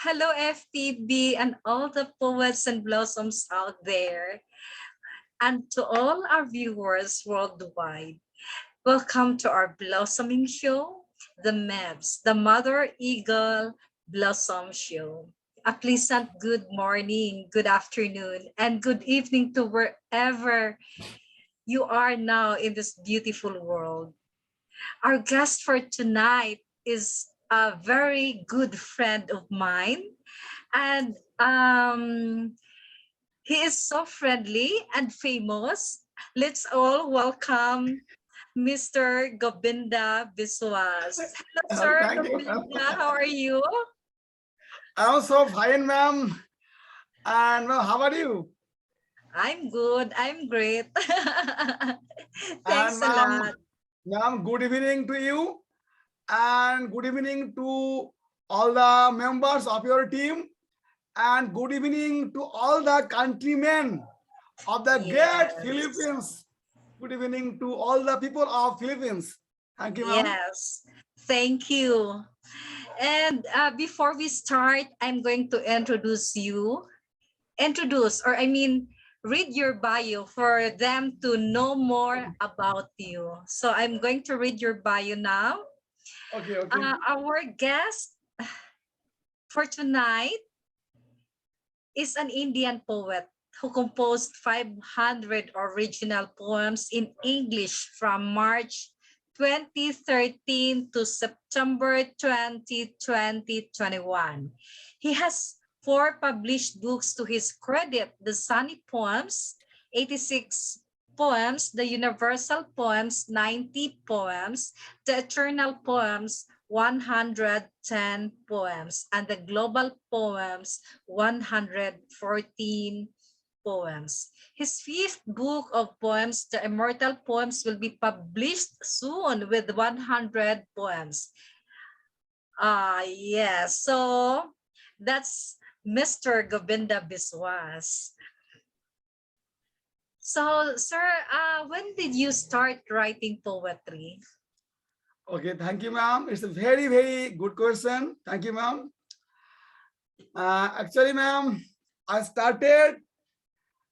Hello, FPB, and all the poets and blossoms out there, and to all our viewers worldwide. Welcome to our blossoming show, the MEBS, the Mother Eagle Blossom Show. A pleasant good morning, good afternoon, and good evening to wherever you are now in this beautiful world. Our guest for tonight is a very good friend of mine, and he is so friendly and famous. Let's all welcome Mr. Govinda Biswas. Hello, Sir Thank you, ma'am. Govinda. How are you? I'm so fine, ma'am. And ma'am, how are you? I'm good. I'm great. And Thanks a lot. ma'am, good evening to you, and good evening to all the members of your team, and good evening to all the countrymen of the great Yes. Philippines. Good evening to all the people of Philippines. Thank you, ma'am. Yes. Thank you. And before we start, I'm going to read your bio for them to know more about you. So I'm going to read your bio now. Okay. Our guest for tonight is an Indian poet who composed 500 original poems in English from March 2013 to September 2021. He has 4 published books to his credit: The Sunny Poems, 86 Poems, The Universal Poems, 90 Poems, The Eternal Poems, 110 Poems, and the Global Poems, 114 poems. His 5th book of poems, The Immortal Poems, will be published soon with 100 poems. Yes, so that's Mr. Govinda Biswas. So, sir, when did you start writing poetry? Okay, thank you, ma'am. It's a very good question. Thank you, ma'am. Actually, ma'am, I started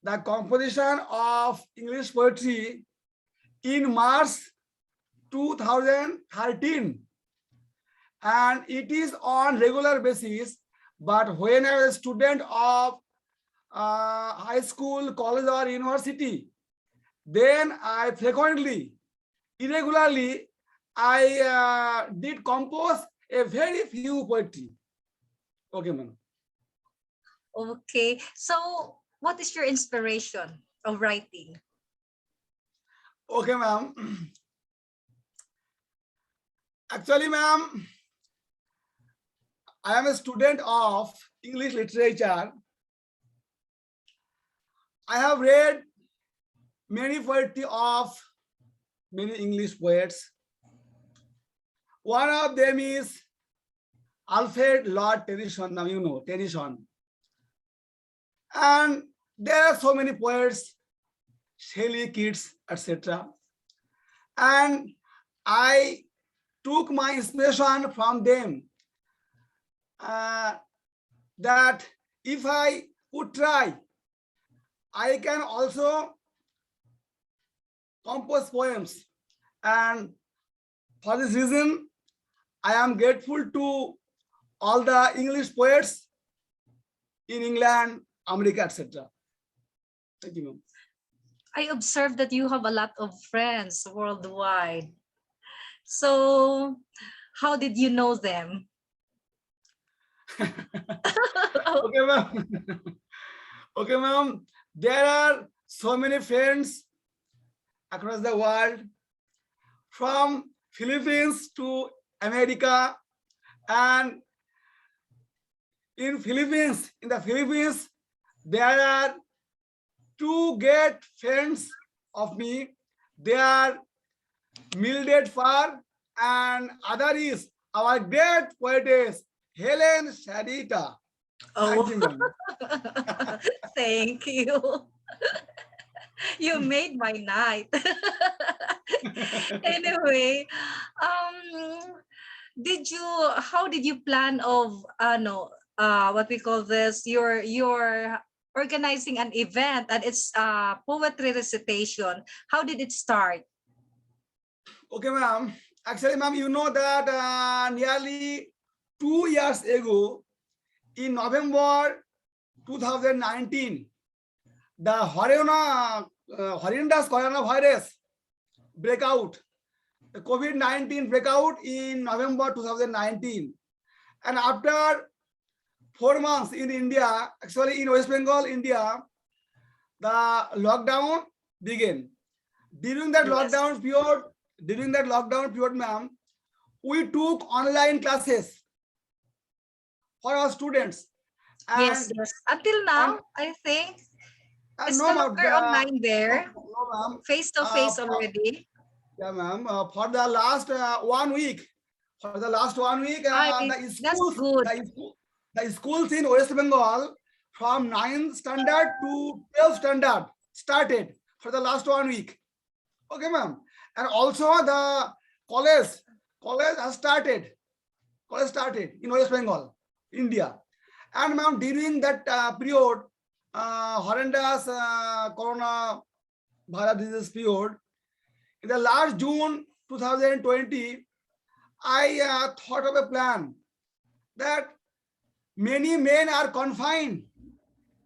the composition of English poetry in March 2013, and it is on regular basis. But when I was a student of high school, college, or university, then I frequently, irregularly, I did compose a very few poetry. Okay, ma'am. Okay, so what is your inspiration of writing? Okay, ma'am. Actually, ma'am, I am a student of English literature. I have read many poetry of many English poets. One of them is Alfred Lord Tennyson. Now you know Tennyson. And there are so many poets, Shelley, Keats, etc. And I took my inspiration from them, that if I would try, I can also compose poems. And for this reason, I am grateful to all the English poets in England, America, etc. Thank you, ma'am. I observed that you have a lot of friends worldwide. So, how did you know them? Okay, ma'am. Okay, ma'am. There are so many friends across the world, from Philippines to America, and in the Philippines, there are two great friends of me. They are Mildred Farr, and other is our great poetess Helen Shadita. Oh, Thank you, ma'am. thank you. You made my night. Anyway, um, how did you plan of no what we call this, you're organizing an event, and it's poetry recitation. How did it start? Okay, ma'am. Actually, ma'am, you know that nearly 2 years ago, in November 2019, the horrendous coronavirus breakout, the COVID-19 breakout in November 2019. And after 4 months in India, actually in West Bengal, India, the lockdown began. During that Yes. lockdown period, ma'am, we took online classes for our students. Yes, And yes. Until and now, I think it's no, no ma'am, longer online no, there, no, ma'am. face to face For, already. yeah, ma'am. For the last 1 week, I the That's schools, good. the schools in West Bengal from 9th standard to 12th standard started for the last 1 week. Okay, ma'am. And also the college, college has started. College started in West Bengal, India. And ma'am, during that period, horrendous corona virus disease period, in the last June 2020, I thought of a plan that many men are confined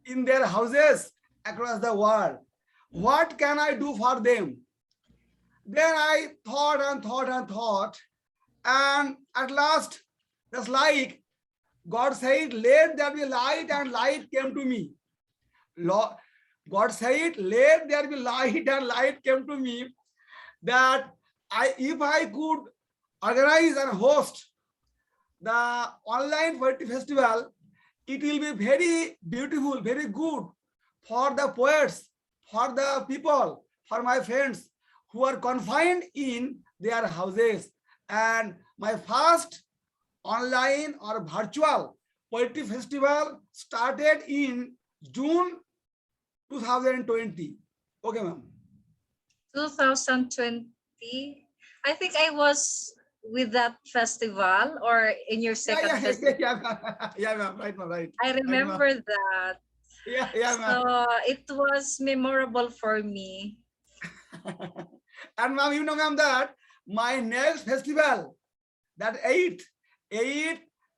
in their houses across the world. What can I do for them? Then I thought and thought and thought, and at last, just like God said, let there be light, and light came to me. God said, let there be light, and light came to me, that if I could organize and host the online poetry festival, it will be very beautiful, very good for the poets, for the people, for my friends who are confined in their houses. And my first online or virtual poetry festival started in June 2020. Okay, ma'am. 2020. I think I was with that festival or in your Yeah, second yeah, festival. yeah, ma'am. Yeah, ma'am. Right, ma'am. Right. I Right, ma'am. remember that. Yeah, ma'am. So it was memorable for me. And ma'am, you know, ma'am, that my next festival, that eighth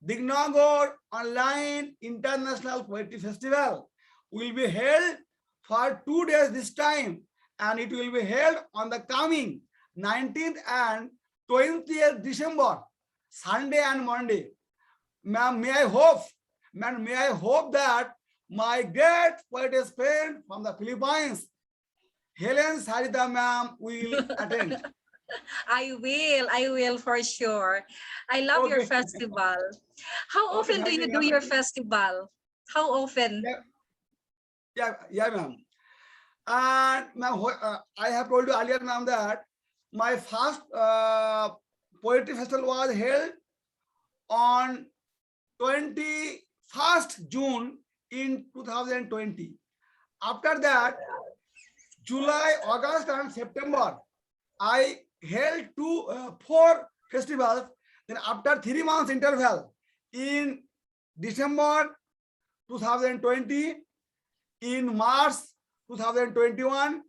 Dignagore Online International Poetry Festival, will be held for 2 days this time, and it will be held on the coming 19th and 20th December, Sunday and Monday. Ma'am, may I hope that my great poetess friend from the Philippines, Helen Sarita ma'am, will attend. I will for sure. I love your Okay. festival. How Okay, often do thank you, you do ma'am. your festival? How often? Yeah, ma'am. And ma'am, I have told you earlier, ma'am, that my first poetry festival was held on 21st June in 2020. After that, July, August, and September, I held four festivals. Then after 3 months interval, in December 2020, in March 2021,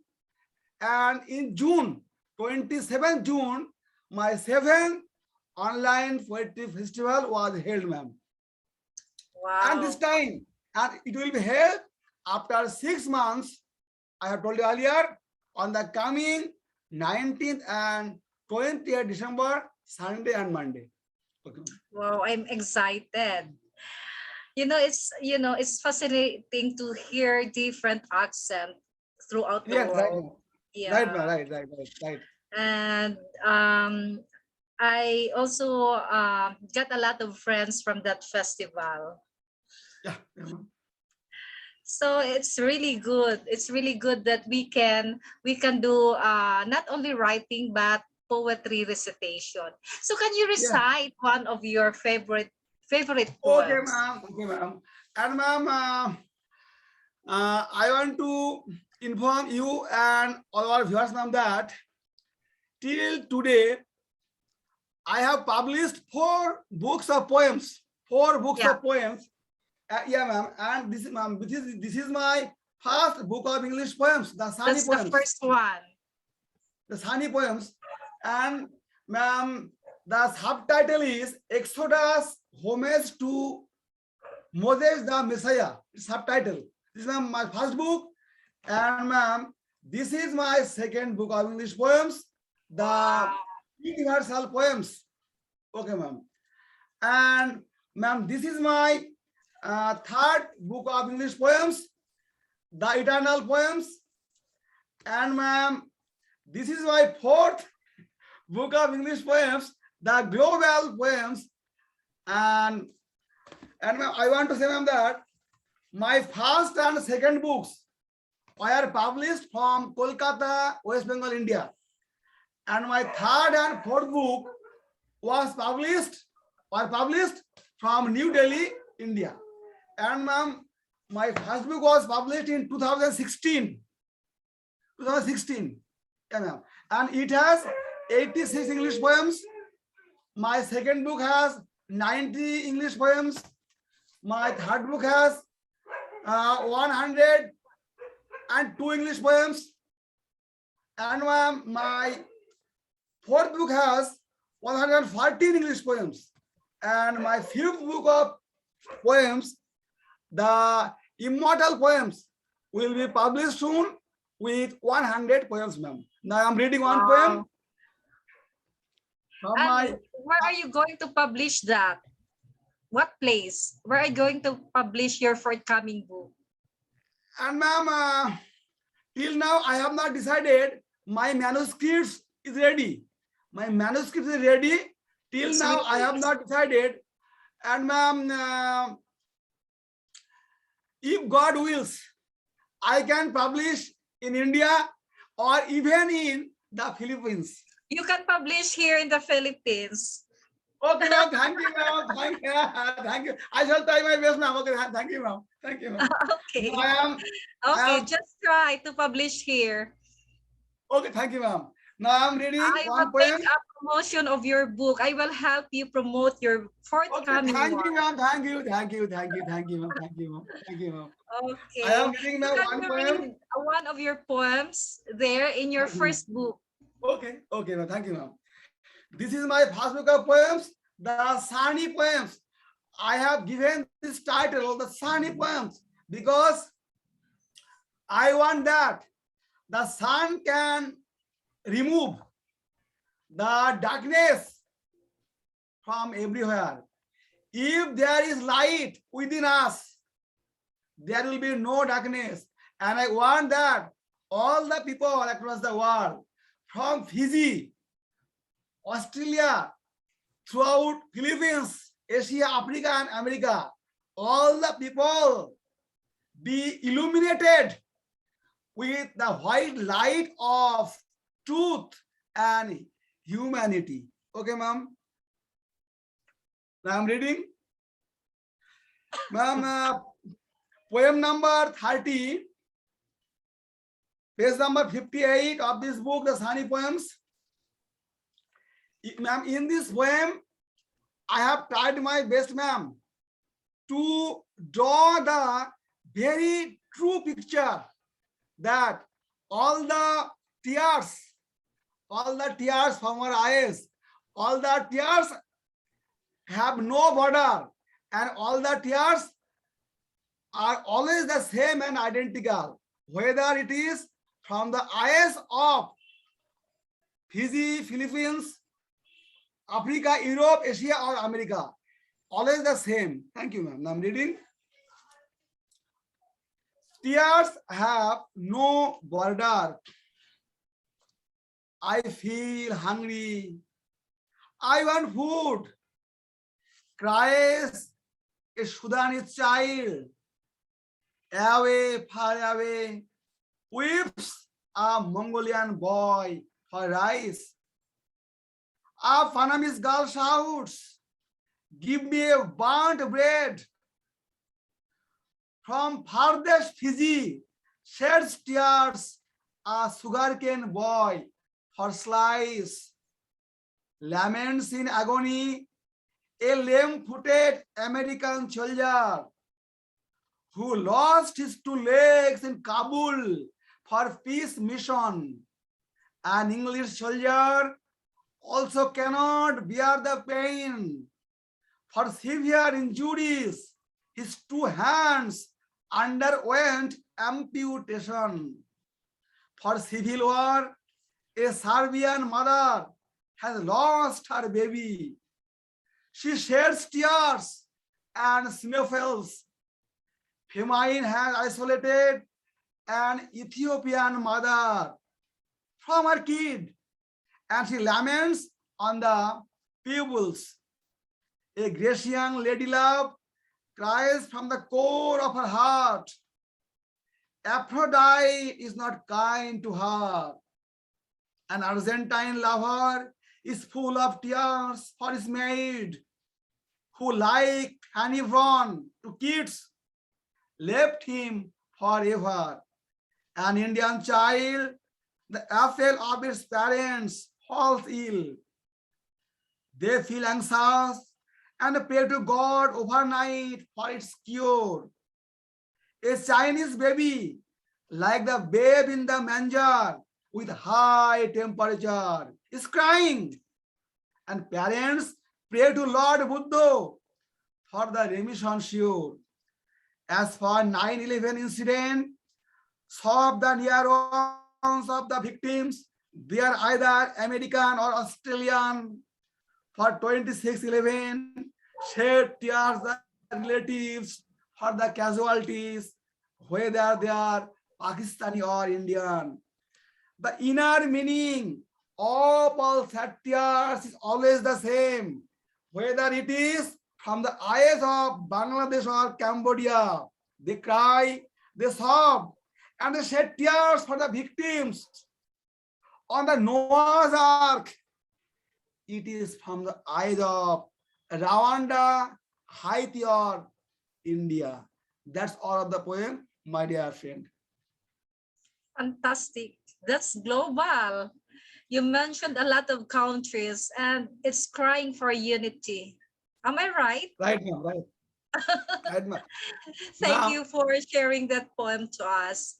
and in June, 27th June, my seventh online poetry festival was held, ma'am. And this Wow. time, and it will be held after 6 months. I have told you earlier, on the coming 19th and 20th December, Sunday and Monday. Okay. Wow, I'm excited. It's fascinating to hear different accent throughout the Yes, right, world. ma'am. Right, ma'am. Yeah. Right. And I also got a lot of friends from that festival. Yeah, ma'am. So it's really good. It's really good that we can do not only writing but poetry recitation. So can you Yeah. recite one of your favorite Okay, poems? ma'am. Okay, ma'am. And ma'am, I want to inform you and all our viewers, ma'am, that till today I have published four books of poems. Four books Yeah. of poems. Yeah, ma'am. And this, ma'am, this is my first book of English poems, the Sani That's poems. the first one. The Sani poems. And ma'am, the subtitle is Exodus, Homage to Moses the Messiah. Subtitle. This is my first book. And ma'am, this is my second book of English poems, the Wow. universal poems. Okay, ma'am. And ma'am, this is my third book of English poems, the eternal poems. And ma'am, this is my fourth book of English poems, the global poems. And ma'am, I want to say, ma'am, that my first and second books were published from Kolkata, West Bengal, India. And my third and fourth book were published from New Delhi, India. And ma'am, my first book was published in 2016. 2016. Yeah, ma'am. And it has 86 English poems. My second book has 90 English poems. My third book has 102 English poems. And ma'am, my fourth book has 114 English poems. And my fifth book of poems, the Immortal Poems, will be published soon with 100 poems, ma'am. Now I'm reading one poem from my. And where are you going to publish that? What place? Where are you going to publish your forthcoming book? And ma'am, till now I have not decided. My manuscript is ready. My manuscript is ready. Till It's now really I have not decided. And ma'am, if God wills, I can publish in India or even in the Philippines. You can publish here in the Philippines. Okay, ma'am. Thank you, ma'am. Thank you. Thank you. I shall try my best, ma'am. Okay, thank you, ma'am. Thank you, ma'am. Okay. I Okay, am- just try to publish here. Okay, thank you, ma'am. Now I'm reading I one will make poem. a promotion of your book. I will help you promote your Okay, forthcoming thank you, one. ma'am. Thank you, thank you, thank you, thank you, ma'am. Thank you, ma'am. Thank you, ma'am. Okay. I am reading now Can one you poem. read one of your poems there in your first book? Okay, okay, ma'am. Thank you, ma'am. This is my first book of poems, the Sani poems. I have given this title, the Sani poems, because I want that the sun can remove the darkness from everywhere. If there is light within us, there will be no darkness. And I want that all the people across the world, from Fiji, Australia, throughout Philippines, Asia, Africa, and America, all the people be illuminated with the white light of truth and humanity. Okay, ma'am. Now I'm reading. Ma'am, poem number 30, page number 58 of this book, the Sani poems. Ma'am, in this poem, I have tried my best, ma'am, to draw the very true picture that all the tears from our eyes, all the tears have no border, and all the tears are always the same and identical, whether it is from the eyes of Fiji, Philippines, Africa, Europe, Asia, or America. Always the same. Thank you, ma'am. Now I'm reading. Tears have no border. I feel hungry. I want food. Cries a Sudanese child. Away, far away. Weeps a Mongolian boy for rice. A Panamese girl shouts, give me a burnt bread. From farthest Fiji, sheds tears a sugarcane boy for slice. Laments in agony, a lame-footed American soldier. who lost his two legs in Kabul for peace mission. An English soldier also cannot bear the pain. For severe injuries, his two hands underwent amputation. For civil war, a Serbian mother has lost her baby. She sheds tears and sniffles. Famine has isolated an Ethiopian mother from her kid, and she laments on the pupils. A Grecian lady love cries from the core of her heart. Aphrodite is not kind to her. An Argentine lover is full of tears for his maid, who, like Fanny Vaughan to kids, left him forever. An Indian child, the apple of its parents, falls ill. They feel anxious and pray to God overnight for its cure. A Chinese baby, like the babe in the manger with high temperature, is crying, and parents pray to Lord Buddha for the remission sure. As for 9/11 incident, some of the near ones of the victims, they are either American or Australian. For 26/11, shed tears the relatives for the casualties, whether they are Pakistani or Indian. The inner meaning of all sad tears is always the same, whether it is from the eyes of Bangladesh or Cambodia. They cry, they sob, and they shed tears for the victims. On the Noah's Ark, it is from the eyes of Rwanda, Haiti, or India. That's all of the poem, my dear friend. Fantastic. That's global. You mentioned a lot of countries and it's crying for unity. Am I right? Right, ma'am, right. Right, ma'am. Thank Now, you for sharing that poem to us.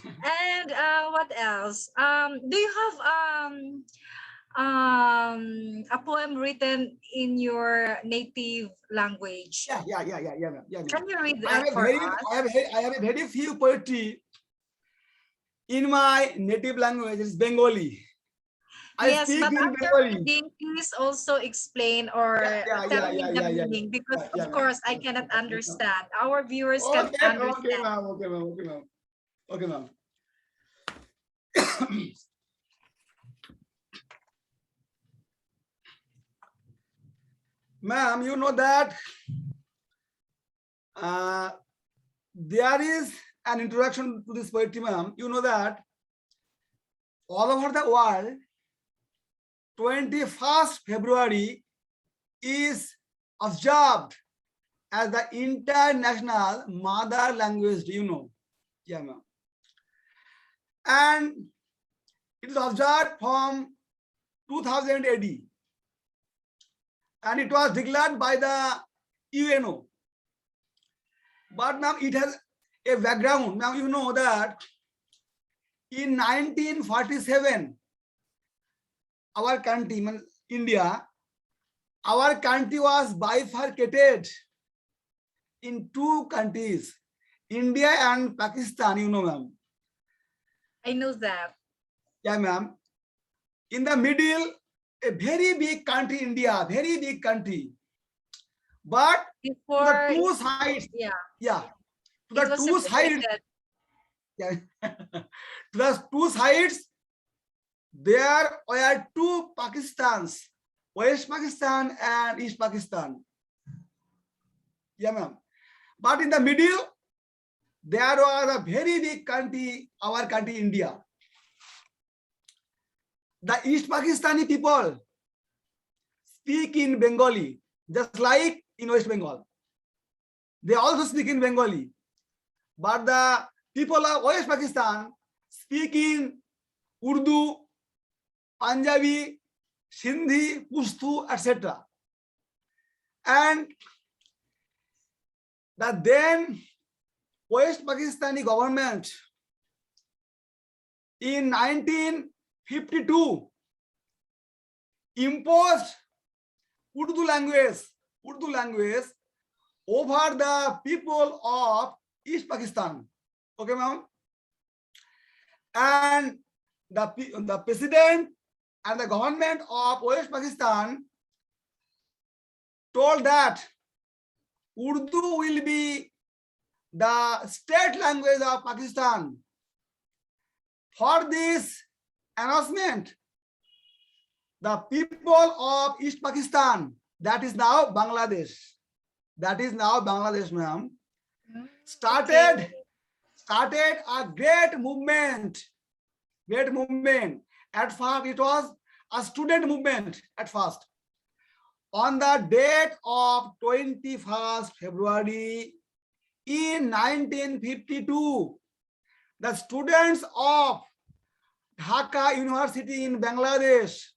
And what else? Do you have a poem written in your native language? yeah, ma'am. Yeah, ma'am. Can you read I have that a for very, us? I have a very few poetry in my native language. It's Bengali. I Yes, speak but in after Bengali. reading, please also explain or tell me the Yeah. meaning because Yeah, of ma'am. course I cannot understand. Our viewers can Okay, understand. ma'am. Okay, ma'am. Ma'am, you know that there is an introduction to this poetry, ma'am. You know that all over the world, 21st February is observed as the International Mother Language Day, you know. Yeah, ma'am. And it is observed from 2000 AD. And it was declared by the UNO. But now it has a background. Now you know that in 1947, our country, India, our country was bifurcated in two countries, India and Pakistan, you know, ma'am. I know that. Yeah, ma'am. In the middle, a very big country, India, very big country. But to the Before, two sides, yeah, to it the was two sides, separated. yeah, to the two sides, there were two Pakistans, West Pakistan and East Pakistan. Yeah, ma'am. But in the middle, there was a very big country, our country, India. The East Pakistani people speak in Bengali, just like in West Bengal. They also speak in Bengali. But the people of West Pakistan speak in Urdu, Punjabi, Sindhi, Pushtu, etc. And the then West Pakistani government in 1952 imposed Urdu language over the people of East Pakistan. Okay, ma'am. And the president and the government of West Pakistan told that Urdu will be the state language of Pakistan. For this announcement, the people of East Pakistan, that is now Bangladesh, ma'am, started a great movement. At first, it was a student movement at first. On the date of 21st February in 1952, the students of Dhaka University in Bangladesh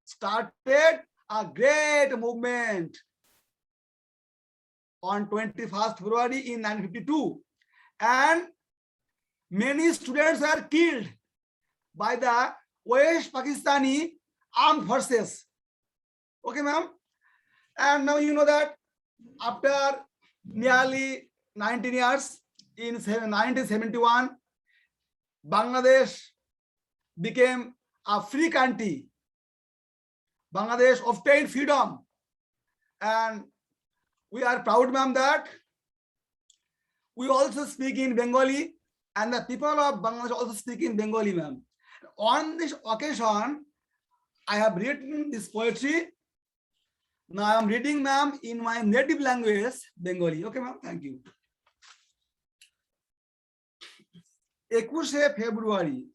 started a great movement on 21st February in 1952, and many students were killed by the West Pakistani armed forces. Okay, ma'am. And now you know that after nearly 19 years, in 1971, Bangladesh became a free country. Bangladesh obtained freedom, and we are proud, ma'am, that we also speak in Bengali, and the people of Bangladesh also speak in Bengali, ma'am. On this occasion, I have written this poetry. Now I am reading, ma'am, in my native language, Bengali. Okay, ma'am, thank you. 21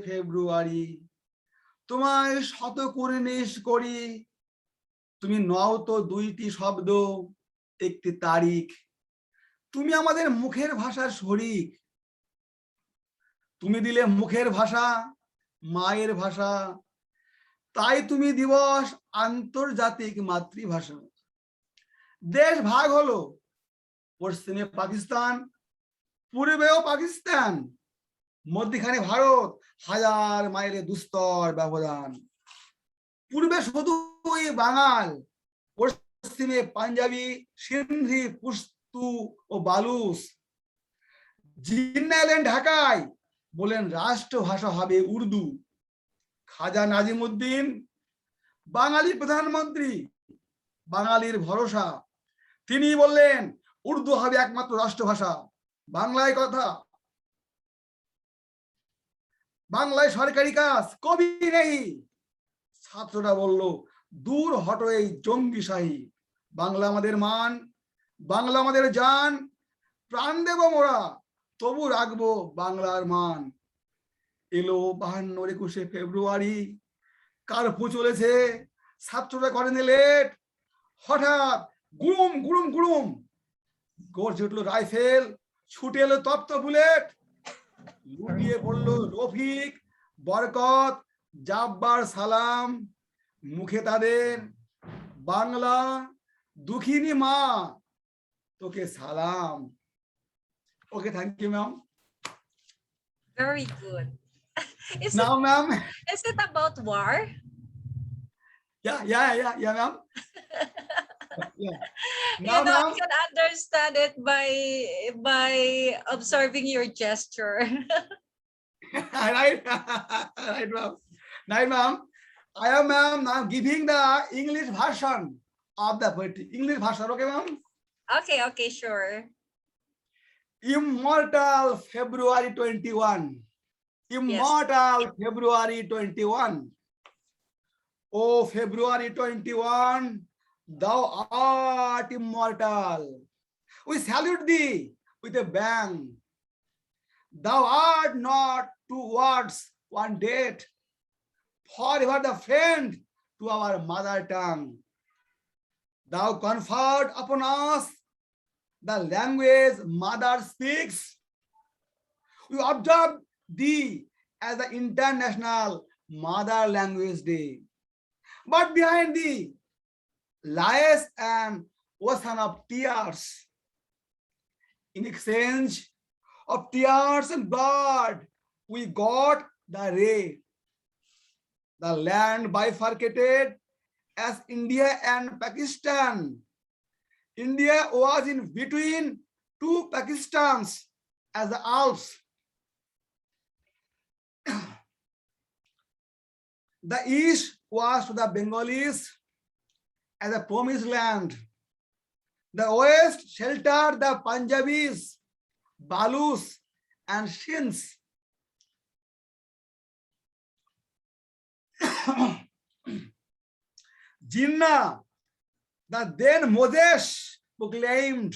ফেব্রুয়ারি তোমায় শত কুর্নিশ করি, তুমি নও তো দুইটি শব্দ একটি তারিখ, তুমি আমাদের মুখের ভাষার শরীক, তুমি দিলে মুখের ভাষা মায়ের ভাষা, তাই তুমি দিবস আন্তর্জাতিক মাতৃভাষা। দেশ ভাগ হলো, পশ্চিমে পাকিস্তান, পূর্বেও পাকিস্তান, মধ্যখানে ভারত, হাজার মাইলের দুস্তর ব্যবধান। পূর্বে শুধুই বাঙাল, পশ্চিমে পাঞ্জাবি, সিন্ধি, পুস্তু ও বালুচ। জিন্না এলেন ঢাকায়, বলেন রাষ্ট্রভাষা হবে উর্দু। খাজা নাজিমুদ্দিন বাঙালি প্রধানমন্ত্রী, বাঙালির ভরসা, তিনি বললেন উর্দু হবে একমাত্র রাষ্ট্রভাষা। বাংলায় কথা, বাংলায় সরকারি কাজ, কবি নেই। ছাত্ররা বলল দূর হটো এই জঙ্গিশাহী, বাংলা আমাদের মান, বাংলা আমাদের জান, প্রাণ দেব মোরা তবু রাখবো বাংলার মান। এলো 52 21 ফেব্রুয়ারি, কারফিউ চলেছে, ছাত্ররা করেন লেট, হঠাৎ গুড়ুম গুড়ুম গুড়ুম গর্জে উঠলো রাইফেল, ছুটে এলো তপ্ত বুলেট, লুটিয়ে পড়লো রফিক, বরকত, জাব্বার, সালাম, মুখে তাদের বাংলা দুঃখিনী মা তোকে সালাম। Okay, thank you, ma'am. Very good. Now, ma'am. Is it about war? Yeah, ma'am. Yeah. You know, I can understand it by observing your gesture. Right, ma'am. I am, ma'am, now giving the English version of the poetry. English version, okay, ma'am? Okay, sure. Immortal February 21. Immortal Yes. February 21. Oh, February 21, thou art immortal. We salute thee with a bang. Thou art not 2 words, 1 date, forever the friend to our mother tongue. Thou conferred upon us the language mother speaks. We observe thee as the International Mother Language Day. But behind thee lies an ocean of tears. In exchange of tears and blood, we got the rain. The land bifurcated as India and Pakistan. India was in between two Pakistans as the Alps. The east was to the Bengalis as a promised land. The west sheltered the Punjabis, Balus, and Shinds. Jinnah, the then Moses, proclaimed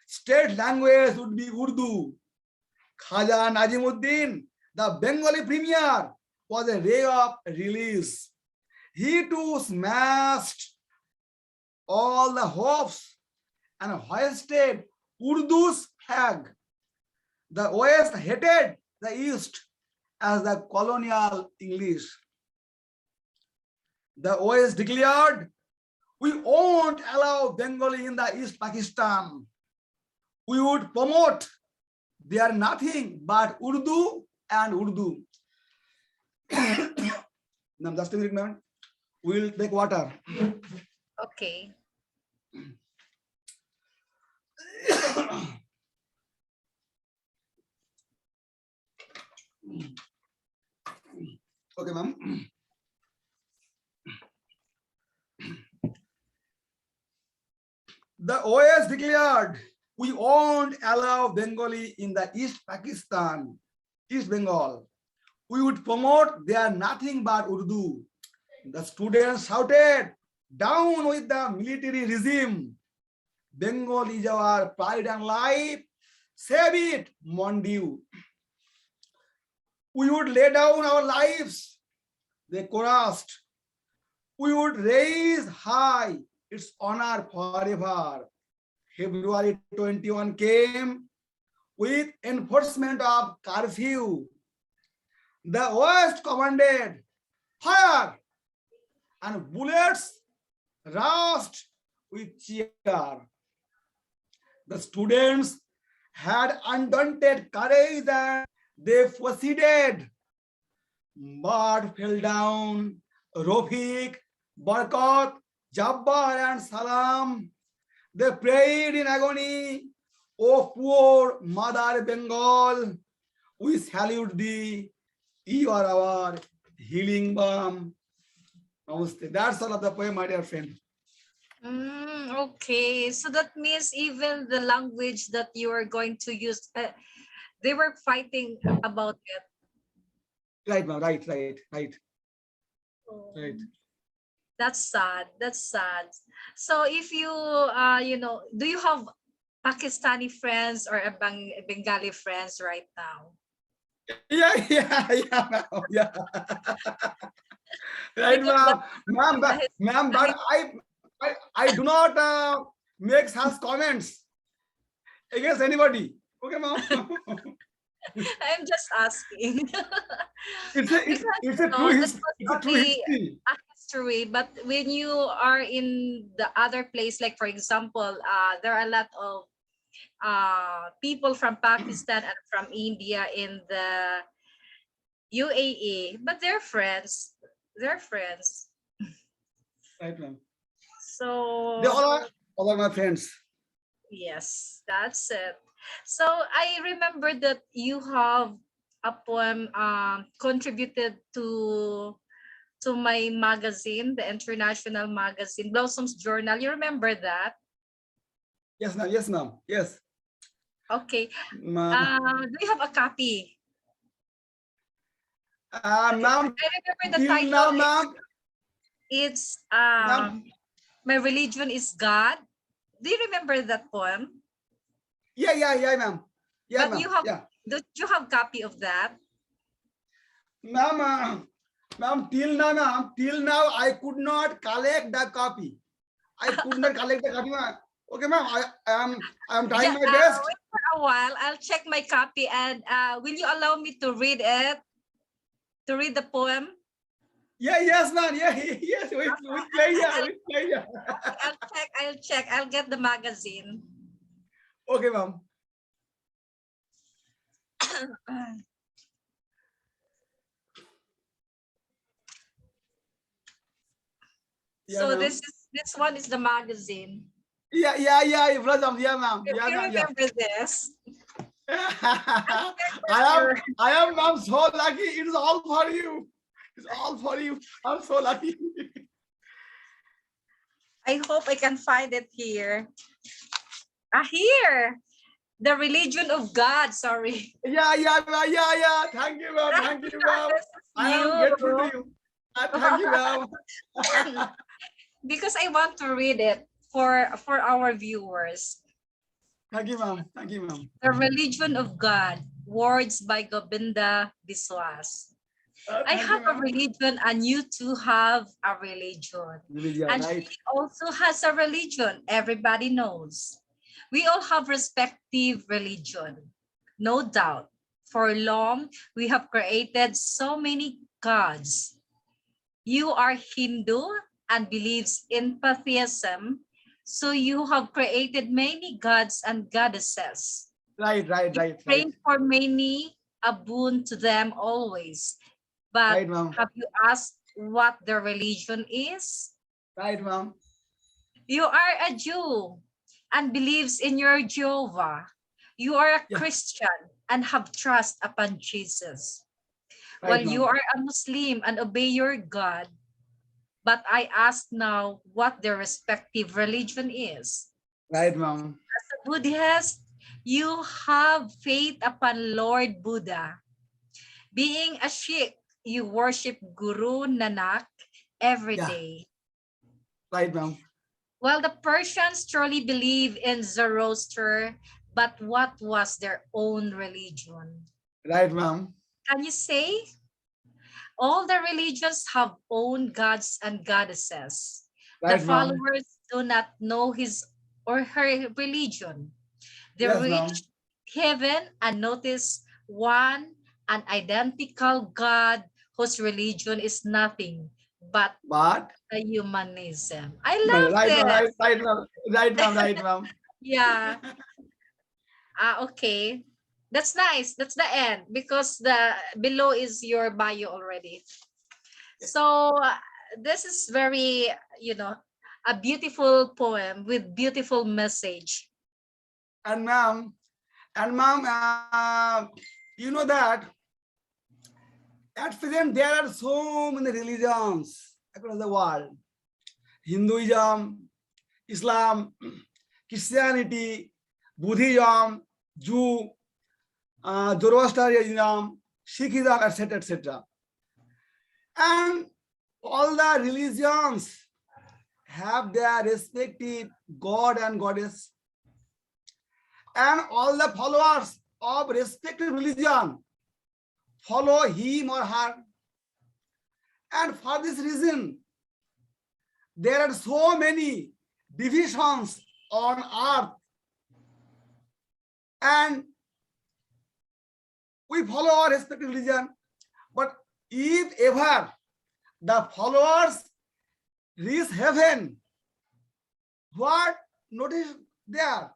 state language would be Urdu. Khaja Najimuddin, the Bengali premier, was a ray of release. He too smashed all the hopes and hoisted Urdu's flag. The West hated the East as the colonial English. The West declared, we won't allow Bengali in the East Pakistan. We would promote they are nothing but Urdu and Urdu. Now, just a minute, ma'am. We'll take water. Okay. Okay, ma'am. The OS declared, we won't allow Bengali in the East Pakistan, East Bengal. We would promote they are nothing but Urdu. The students shouted, down with the military regime. Bengal is our pride and life. Save it, mon Dieu. We would lay down our lives, they chorused. We would raise high its honor forever. February 21 came with enforcement of curfew. The West commanded fire and bullets rushed with cheer. The students had undaunted courage and they proceeded. But fell down. Rafiq, Barkat, Jabbar, and Salam. They prayed in agony. O poor Mother Bengal, we salute thee. You are our healing balm. Namaste. That's all of the poem, my dear friend. Okay, so that means even the language that you are going to use, they were fighting about it. Right, ma'am. Right. Right. That's sad. That's sad. So if you, do you have Pakistani friends or a Bengali friends right now? Yeah. Right, Because ma'am. But I do not make such comments against anybody. Okay, ma'am. I'm just asking. It's a true history. A history, but when you are in the other place, like for example, there are a lot of people from Pakistan and from India in the UAE, but they're friends. They're friends. Right, ma'am. So They all are my friends. yes, that's it. So I remember that you have a poem contributed to my magazine, the international magazine, Blossoms Journal. You remember that? Yes, ma'am. Yes, ma'am. Yes. Okay. Ma'am. Do you have a copy? Ma'am. I remember the Till title. now, ma'am. It's Ma'am. My Religion is God. Do you remember that poem? Yeah, ma'am. Yeah, But you have, yeah. do you have copy of that? Ma'am, till now, I could not collect the copy. I could not collect the copy, ma'am. Okay, ma'am, I am trying my best. Wait for a while. I'll check my copy and will you allow me to read it? To read the poem? Yeah, yes, ma'am. Yeah, yes, with pleasure, with pleasure. I'll check. I'll get the magazine. Okay, ma'am. Yeah, So ma'am. this one is the magazine. Yeah, Vlad, yeah, ma'am. If Yeah, you ma'am. Yeah. remember this, I am, ma'am, so lucky. It is all for you. It's all for you. I'm so lucky. I hope I can find it here. Here. The religion of God. Sorry. Yeah. Thank you, ma'am. Thank you, ma'am. This I is am grateful to you. Thank you, ma'am. you. Because I want to read it for our viewers. Thank you, ma'am. Thank you, ma'am. The religion of God. Words by Govinda Biswas. I Thank you, have a ma'am. religion and you too have a religion. Yeah, And right. she also has a religion. Everybody knows. We all have respective religion. No doubt. For long, we have created so many gods. You are Hindu and believes in pantheism. So you have created many gods and goddesses. Right. Pray for many, a boon to them always. But Right, ma'am. have you asked what their religion is? Right, ma'am. You are a Jew and believes in your Jehovah. You are a Yeah. Christian and have trust upon Jesus. Right, Well, you ma'am. are a Muslim and obey your God. But I ask now what their respective religion is. Right, ma'am. As a Buddhist, you have faith upon Lord Buddha. Being a Sikh, you worship Guru Nanak every Yeah. day. Right, ma'am. Well, the Persians truly believe in Zoroaster, but what was their own religion? Right, ma'am. Can you say? All the religions have own gods and goddesses. The Right, ma'am. followers do not know his or her religion. They Yes, ma'am. reach heaven and notice one an identical God whose religion is nothing but But the humanism. I no, love right, ma'am. this. Right, ma'am. Right, ma'am. Yeah. Okay. That's nice. That's the end because the below is your bio already. So this is very, a beautiful poem with beautiful message. And ma'am, you know that at present there are so many religions across the world: Hinduism, Islam, Christianity, Buddhism, Jew, Zoroastrianism, Sikhism, etc., etc. And all the religions have their respective god and goddess, and all the followers of respective religion follow him or her. And for this reason, there are so many divisions on earth, and we follow our respective religion. But if ever the followers reach heaven, what notice there?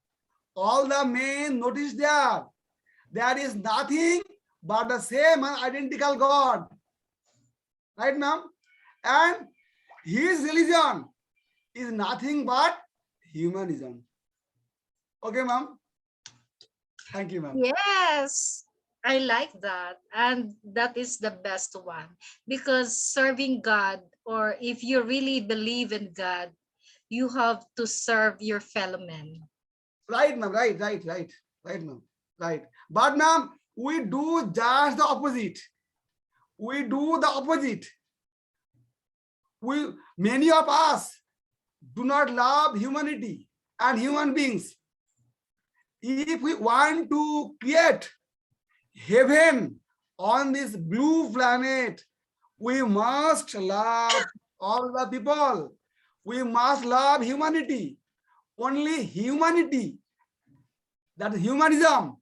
All the men notice there is nothing but the same and identical God. Right, ma'am? And his religion is nothing but humanism. Okay, ma'am? Thank you, ma'am. Yes, I like that. And that is the best one because serving God, or if you really believe in God, you have to serve your fellow men. Right, ma'am. Right, ma'am. Right. But, ma'am, we do just the opposite. We do the opposite. Many of us do not love humanity and human beings. If we want to create heaven on this blue planet, we must love all the people. We must love humanity. Only humanity, that humanism,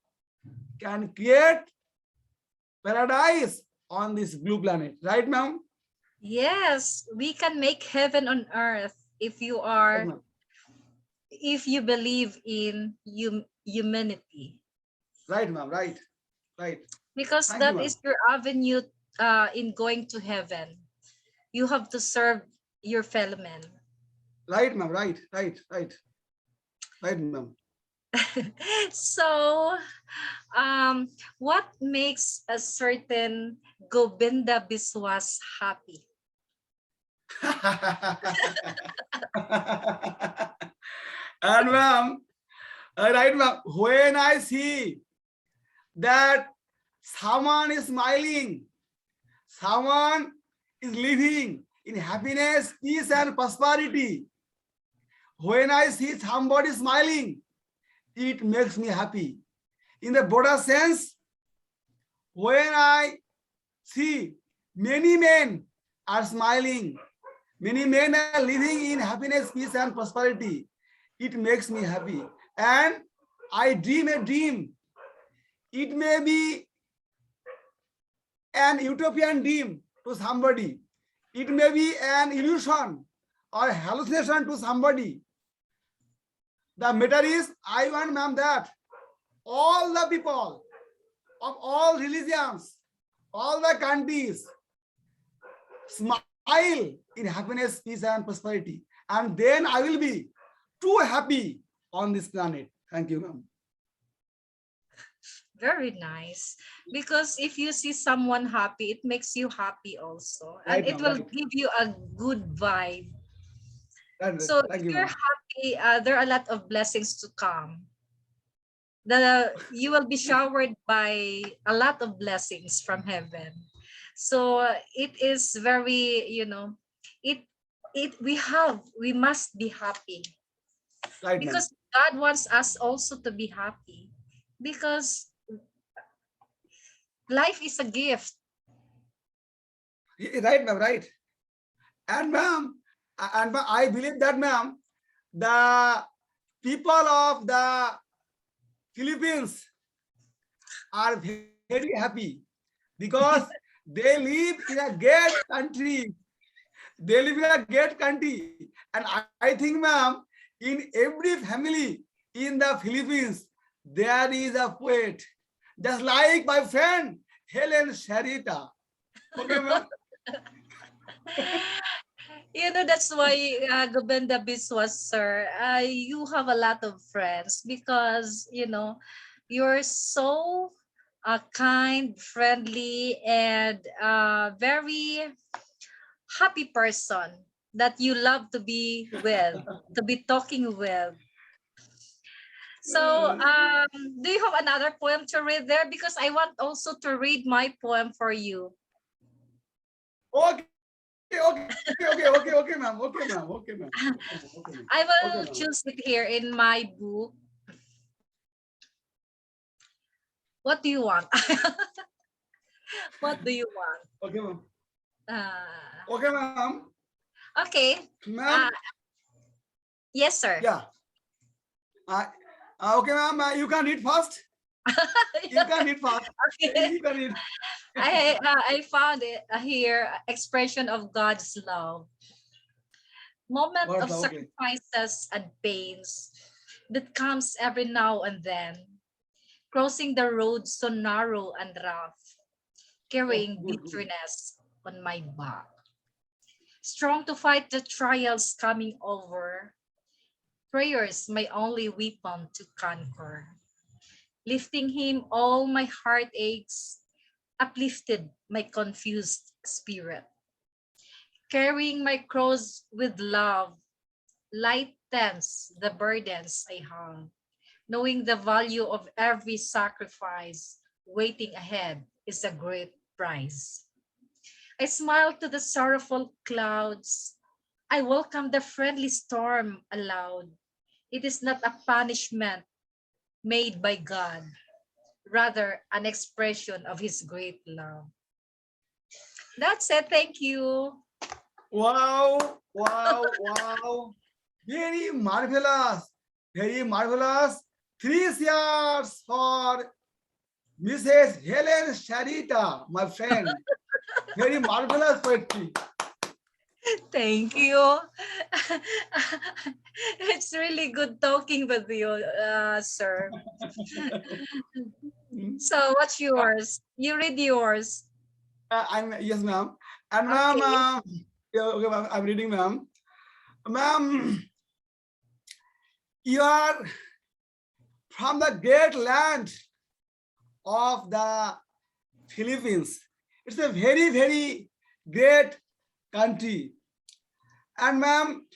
can create paradise on this blue planet. Right, ma'am? Yes, we can make heaven on earth if you Right, are, ma'am. if you believe in humanity, Right, ma'am. Right. Right. because Thank you, that ma'am. is your avenue in going to heaven. You have to serve your fellow man. Right, ma'am. Right. Right. Right. Right, ma'am. So, um, what makes a certain Govinda Biswas happy? And ma'am, right, ma'am. When I see that someone is smiling, someone is living in happiness, peace, and prosperity. When I see somebody smiling, it makes me happy. In the broader sense, when I see many men are smiling, many men are living in happiness, peace, and prosperity, it makes me happy. And I dream a dream. It may be an utopian dream to somebody. It may be an illusion or hallucination to somebody. The matter is, I want, ma'am, that all the people of all religions, all the countries smile in happiness, peace, and prosperity. And then I will be too happy on this planet. Thank you, ma'am. Very nice. Because if you see someone happy, it makes you happy also. And Right, it ma'am. will Right. give you a good vibe. Right. So if Thank you, you're ma'am. happy, there are a lot of blessings to come. You will be showered by a lot of blessings from heaven. So it is very, it we must be happy, Right, ma'am. because God wants us also to be happy, because life is a gift. Right, ma'am. Right. And ma'am, I believe that, ma'am, the people of the Philippines are very happy because they live in a great country. They live in a great country. And I think, ma'am, in every family in the Philippines, there is a poet. Just like my friend Helen Sharita. Okay, ma'am? That's why, Govinda Biswas, sir, you have a lot of friends, because, you're so kind, friendly, and very happy person that you love to be with, to be talking with. So, do you have another poem to read there? Because I want also to read my poem for you. Okay, ma'am. Okay, ma'am. Okay, ma'am. Okay, ma'am. I Okay, will ma'am. choose it here in my book. What do you want? What do you want? Okay, ma'am. Uh, Okay, ma'am. okay. Ma'am, Uh, yes, sir. yeah. Uh, okay, ma'am. You can read first. You can read first. Okay. You can read. I found it here, expression of God's love. Moment What's of the okay? sacrifices and pains that comes every now and then, crossing the road so narrow and rough, Oh, carrying good, good. bitterness on my back. Strong to fight the trials coming over, prayers my only weapon to conquer. Lifting him all my heartaches, uplifted my confused spirit. Carrying my cross with love, lightens the burdens I hung. Knowing the value of every sacrifice, waiting ahead is a great prize. I smile to the sorrowful clouds. I welcome the friendly storm aloud. It is not a punishment made by God, rather an expression of his great love. That's it. Thank you. Wow, wow, wow. Very marvelous. Very marvelous. 3 years for Mrs. Helen Sharita, my friend. Very marvelous poetry. Thank you. It's really good talking with you, sir. So what's yours? You read yours. Yes, ma'am. And ma'am, Okay. yeah, okay, ma'am, I'm reading, ma'am. Ma'am, you are from the great land of the Philippines. It's a very, very great country. And ma'am,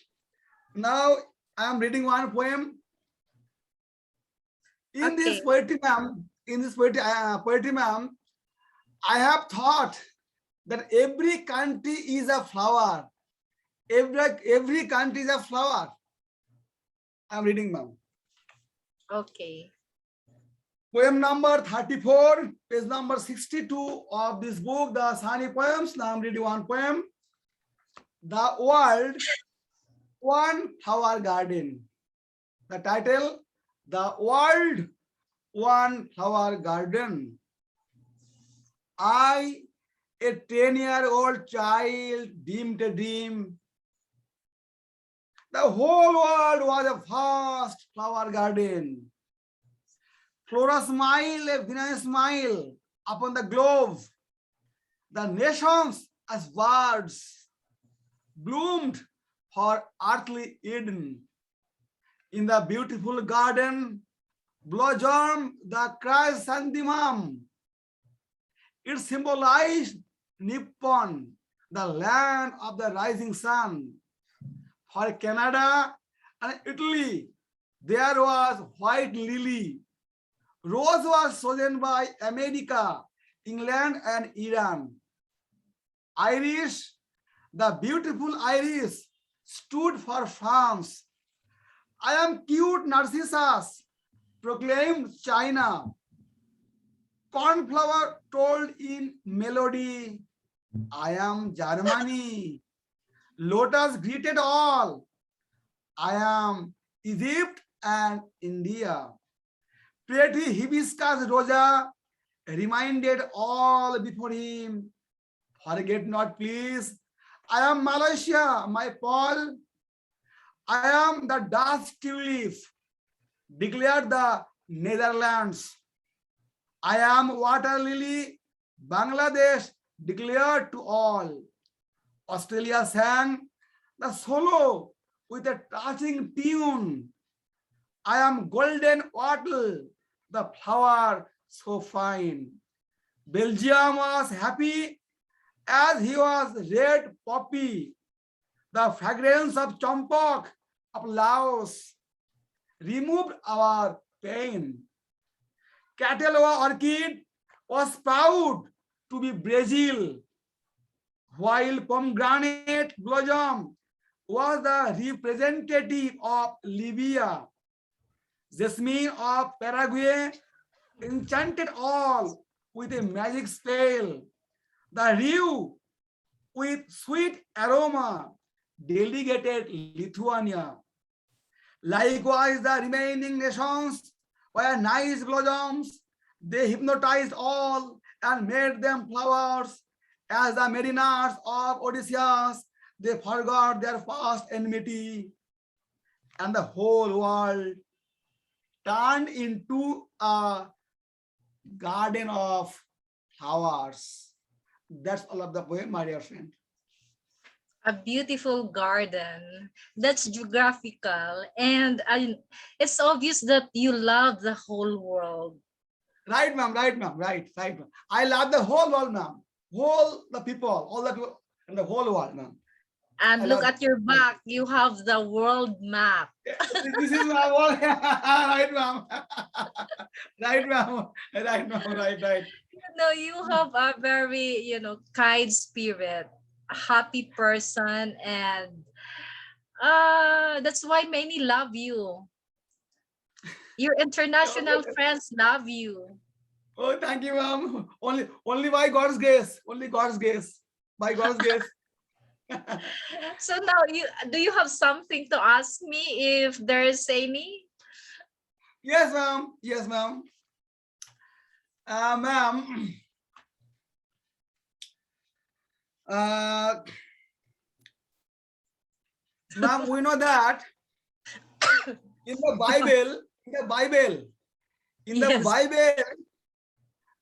now I am reading one poem. In this Okay. poetry, ma'am, poetry, ma'am, I have thought that every country is a flower. Every country is a flower. I'm reading, ma'am. Okay. Poem number 34, page number 62 of this book, the Sani Poems. Now I'm reading one poem. The World, One Flower Garden. The title, The World, One Flower Garden. I, a 10-year-old child, dreamed a dream. The whole world was a vast flower garden. Flora smile, Venus smile upon the globe. The nations as birds bloomed for earthly Eden. In the beautiful garden blossomed the chrysanthemum. It symbolized Nippon, the land of the rising sun. For Canada and Italy, there was white lily. Rose was chosen by America, England, and Iran. Irish, the beautiful iris, stood for France. I am cute Narcissus, proclaimed China. Cornflower told in melody, I am Germany. Lotus greeted all, I am Egypt and India. Pretty hibiscus rosa reminded all before him, forget not please, I am Malaysia, my Paul. I am the Dutch tulip, declared the Netherlands. I am water lily, Bangladesh, declared to all. Australia sang the solo with a touching tune. I am golden wattle, the flower so fine. Belgium was happy as he was red poppy. The fragrance of champak of Laos removed our pain. Cataloa orchid was proud to be Brazil, while pomegranate blossom was the representative of Libya. Jasmine of Paraguay enchanted all with a magic spell. The rue with sweet aroma delegated Lithuania. Likewise, the remaining nations were nice blossoms. They hypnotized all and made them flowers. As the mariners of Odysseus, they forgot their past enmity, and the whole world turned into a garden of flowers. That's all of the poem, my dear friend. A beautiful garden. That's geographical. And it's obvious that you love the whole world. Right, ma'am, right, ma'am, right, ma'am. I love the whole world, ma'am. Whole the people, all the people in the whole world, ma'am. I And look love at your it. back, you have the world map. This is my world. Right, ma'am. Right, ma'am. Right, ma'am. Right. You have a very, kind spirit, a happy person, and that's why many love you. Your international friends love you. Oh, thank you, ma'am. Only by God's grace. Only God's grace. By God's grace. So now, do you have something to ask me if there's any? Yes, ma'am. Yes, ma'am. Ma'am. Uh, Ma'am, we know that in the Bible, Yes.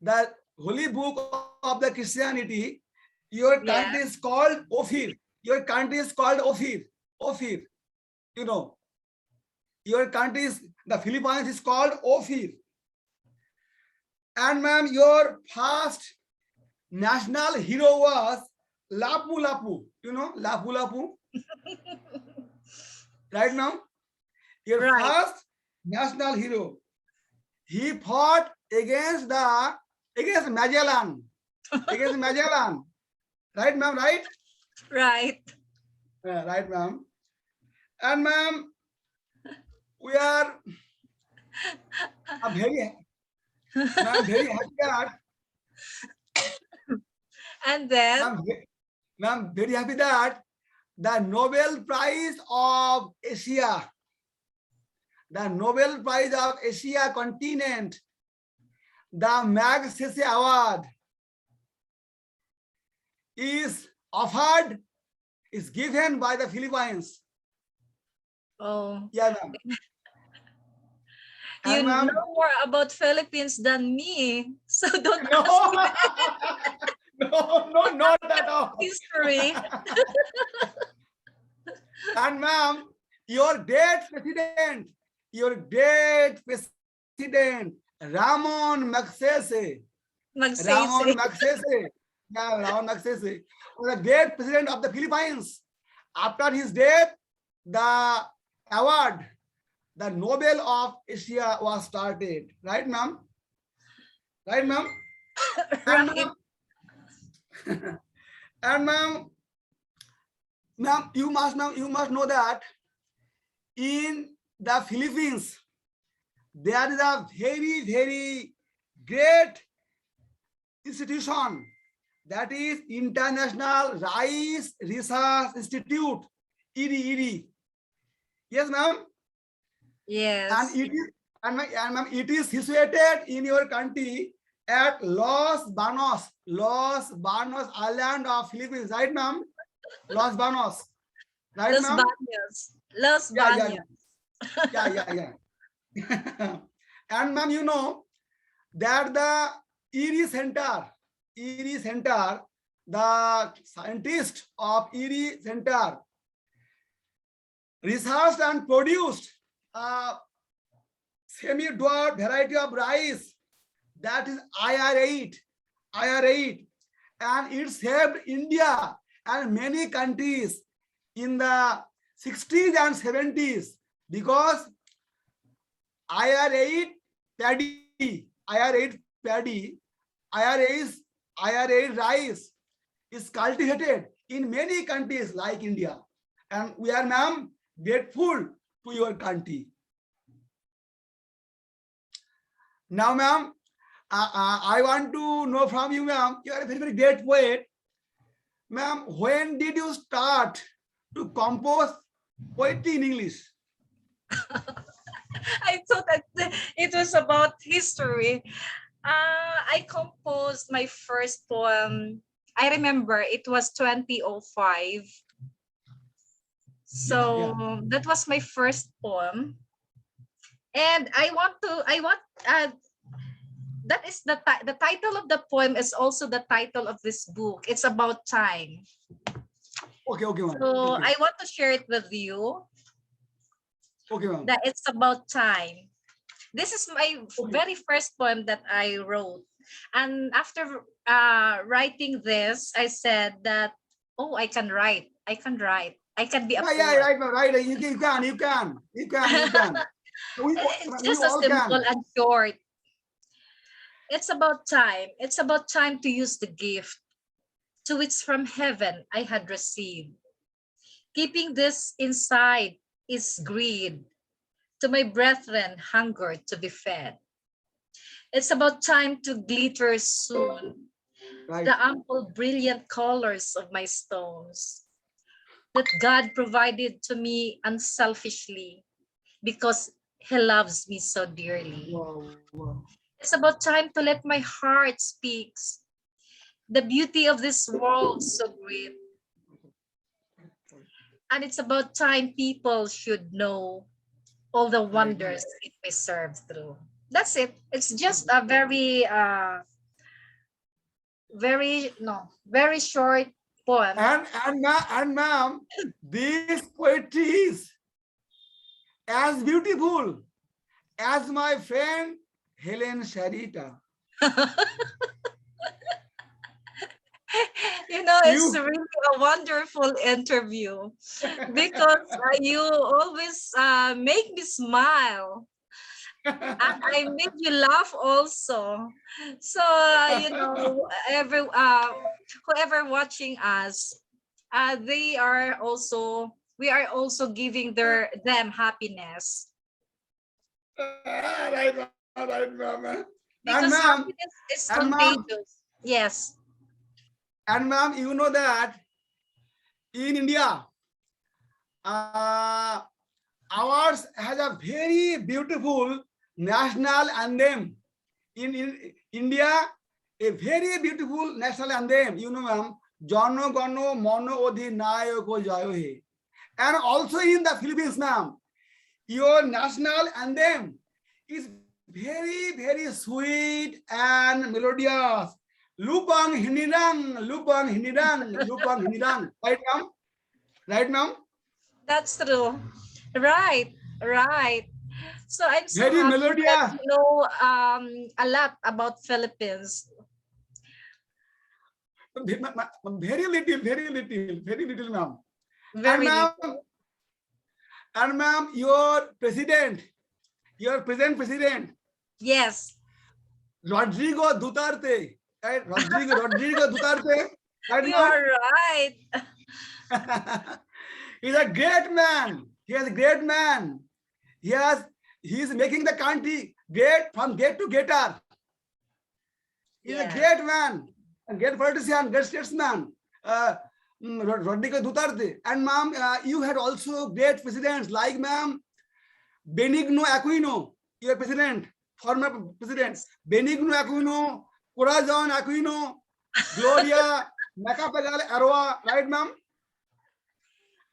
the holy book of the Christianity, your Yeah. country is called Ophir. Your country is called Ophir. Ophir. You know, your country is, the Philippines is called Ophir. And ma'am, your first national hero was Lapu Lapu. You know, Lapu Lapu. Right now, your Right. first national hero. He fought against Magellan. Against Magellan. Right, ma'am, right? Right. Right, ma'am. And ma'am, we are very, ma'am, very happy that, And then, ma'am, ma'am, very happy that the Nobel Prize of Asia, the Nobel Prize of Asia continent, the Magsaysay Award is offered, is given by the Philippines. oh, Yeah, ma'am. you And ma'am, know more about Philippines than me. So don't no, ask me no, not at all. history. And ma'am, your dead president, Ramon Magsaysay, Magsaysay. Ramon Magsaysay, was the great president of the Philippines. After his death, the award, the Nobel of Asia was started. Right, ma'am? Right, ma'am? And Right. ma'am, and ma'am, you must know that in the Philippines, there is a very, very great institution, that is International Rice Research Institute, ERI. Yes, ma'am. And Yes. it is, and ma'am, it is situated in your country at Los Banos Island of Philippines, right, ma'am? Los Banos, right, Los ma'am? Baños. Los Yeah, yeah, Baños. yeah. And ma'am, you know that the ERI Center, the scientist of ERI Center researched and produced a semi-dwarf variety of rice, that is IR8, and it saved India and many countries in the 60s and 70s, because IR8 paddy, IR8 rice is cultivated in many countries like India. And we are, ma'am, grateful to your country. Now, ma'am, I want to know from you, ma'am, you are a very, very great poet. Ma'am, when did you start to compose poetry in English? I thought that it was about history. I composed my first poem. I remember it was 2005. So that was my first poem. And that is the title of the poem is also the title of this book. It's about time. Okay, ma'am. So Okay. I want to share it with you. Okay, ma'am. That it's about time. This is my very first poem that I wrote. And after writing this, I said that, oh, I can write. I can be a poet. Yeah, right. You can. It's We just a all simple can. and short. It's about time. It's about time to use the gift to which from heaven I had received. Keeping this inside is greed. To my brethren, hunger to be fed. It's about time to glitter soon. Right. The ample, brilliant colors of my stones that God provided to me unselfishly because He loves me so dearly. Wow. It's about time to let my heart speak. The beauty of this world so great. And it's about time people should know all the Right, ma'am. wonders it may serve through. That's it. It's just a very very short poem. And ma'am, this poetry is as beautiful as my friend Helen Sharita. You know, it's You really a wonderful interview because you always make me smile, and I make you laugh also. So you know, whoever watching us, they are also we are also giving them happiness, right, ma'am. And because ma'am, happiness is and ma'am, contagious. Yes. and ma'am, you know that in India, uh, ours has a very beautiful national anthem. In India, a very beautiful national anthem. You know, ma'am, Jono Gono Mono Odhinayako Jayohe. And also in the Philippines, ma'am, your national anthem is very, very sweet and melodious. Lupang Hinirang, Lupang Hinirang, Lupang Hinirang. Right, ma'am? Right, ma'am? That's true. Right, right. So I'm so Very happy that melodious. you know a lot about Philippines. Very little, ma'am. And Very ma'am, little. your president, your present president, Yes. Rodrigo Duterte, right? Rodrigo Duterte, right, You ma'am? are right. He's a great man. He is a great man. He is making the country great from gate to gator. He's a Yeah. great man, a great politician, great statesman. Rodrigo Duterte. And ma'am, you had also great presidents like ma'am Benigno Aquino, your president, former president. Benigno Aquino, Corazon Aquino, Gloria Macapagal Arroa, right, ma'am?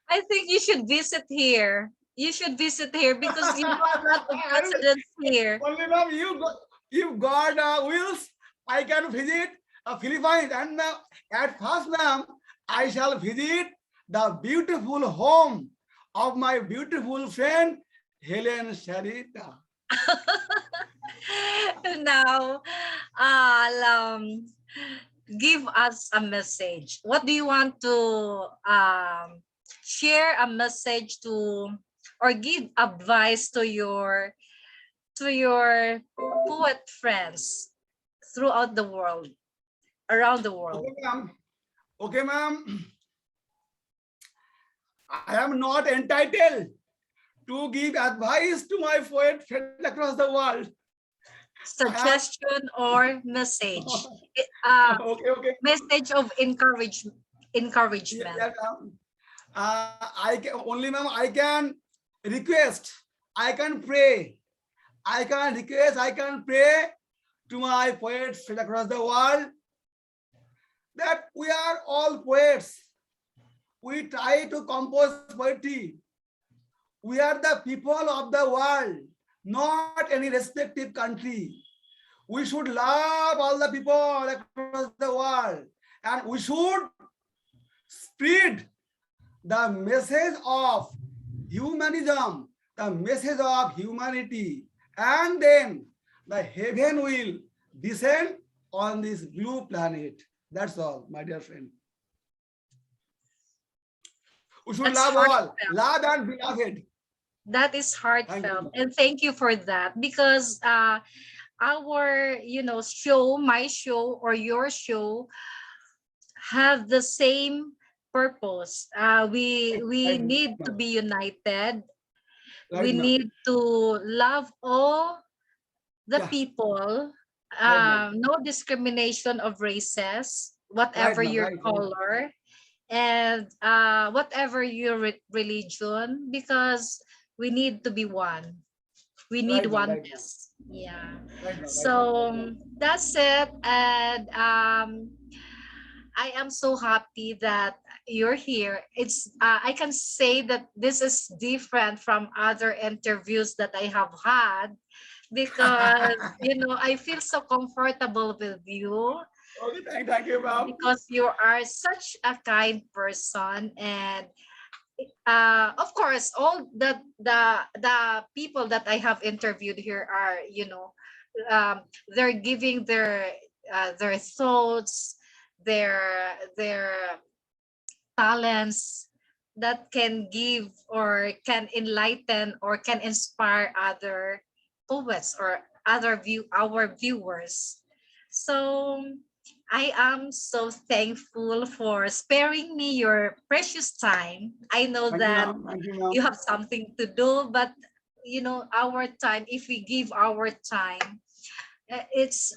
I think you should visit here. You should visit here because you know a lot of presidents here. Only ma'am, you got wheels. I can visit Philippines, and at first, ma'am, I shall visit the beautiful home of my beautiful friend Helen Sharita. Now, give us a message. What do you want to share a message to, or give advice to your poet friends throughout the world, around the world? Okay, ma'am. Okay, ma'am. I am not entitled to give advice to my poet friends across the world. Suggestion or message? Okay. Message of encouragement. Yeah, I can only, ma'am, I can request, I can pray, I can request, I can pray to my poets spread across the world that we are all poets. We try to compose poetry. We are the people of the world, not any respective country. We should love all the people across the world, and we should spread the message of humanism, the message of humanity, and then the heaven will descend on this blue planet. That's all, my dear friend. We should That's love all, heartfelt. love and beloved. That is Thank heartfelt, you. and thank you for that, because our show, my show or your show, have the same purpose. We Right, need to ma'am. be united. Right, We ma'am. need to love all the Yeah. people. Right, ma'am. No discrimination of races, Right, whatever ma'am. your Right. color, and whatever your religion, because we need to be one. We need Right, ma'am. Right, ma'am. oneness. Yeah. Right, ma'am. So that's it. And I am so happy that you're here. It's I can say that this is different from other interviews that I have had, because I feel so comfortable with you, Okay, thank you, ma'am. because you are such a kind person. And of course, all the people that I have interviewed here are, they're giving their thoughts, their talents that can give or can enlighten or can inspire other poets or our viewers. So I am so thankful for sparing me your precious time. I know Thank you, that ma'am. Thank you, ma'am. you have something to do, but our time, if we give our time, it's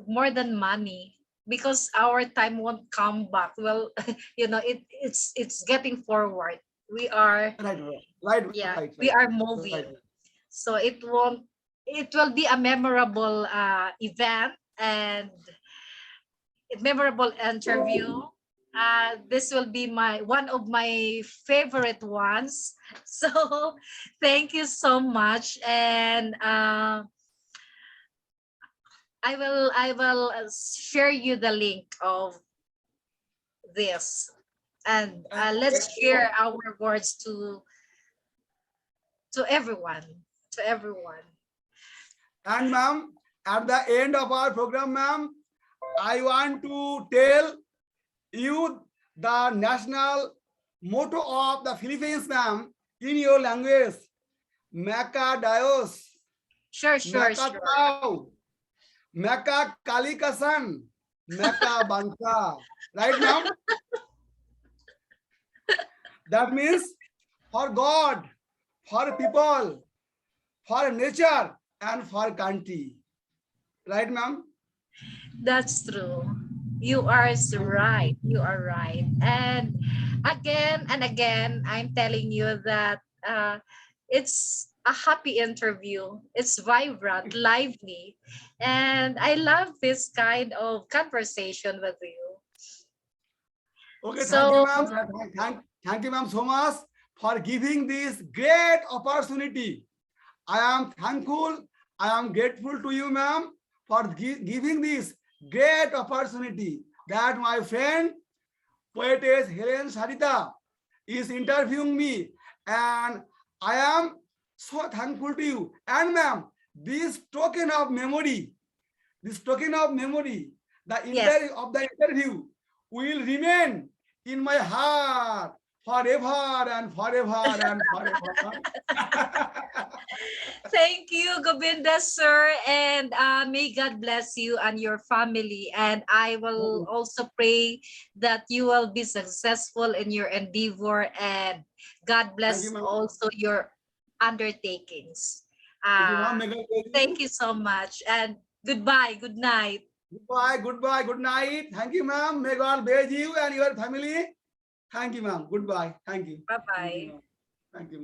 more than money, because our time won't come back. Well, it's getting forward. We are, Right, right, yeah, right, we right, are right. moving. So it will be a memorable event and a memorable interview. This will be one of my favorite ones. So thank you so much. And I will share you the link of this, and let's share our words to everyone, to everyone. And ma'am, at the end of our program, ma'am, I want to tell you the national motto of the Philippines, ma'am, in your language. Mecca Dios, Sure, sure, Mecca sure. Tau, Mecca Kalikasan, Mecca Banka. Right, ma'am? That means for God, for people, for nature, and for country. Right, ma'am? That's true. You are right. You are right. And again, I'm telling you that it's a happy interview. It's vibrant, lively, and I love this kind of conversation with you. Okay, thank you, So ma'am. Thank you, ma'am, so much for giving this great opportunity. I am thankful. I am grateful to you, ma'am, for giving this great opportunity that my friend, poetess Helen Sarita, is interviewing me. And I am so thankful to you. And ma'am, this token of memory, the yes, interview will remain in my heart forever and forever and forever. thank you, Govinda sir, and may God bless you and your family. And I will also pray that you will be successful in your endeavor, and God Thank you, bless ma'am. also your undertakings. Thank you, ma'am. Uh, May God bless thank you. you so much, and goodbye, good night. Goodbye, good night. Thank you, ma'am. May God bless you and your family. Thank you, ma'am. Goodbye. Thank you. Bye Thank you, bye. ma'am. Thank you.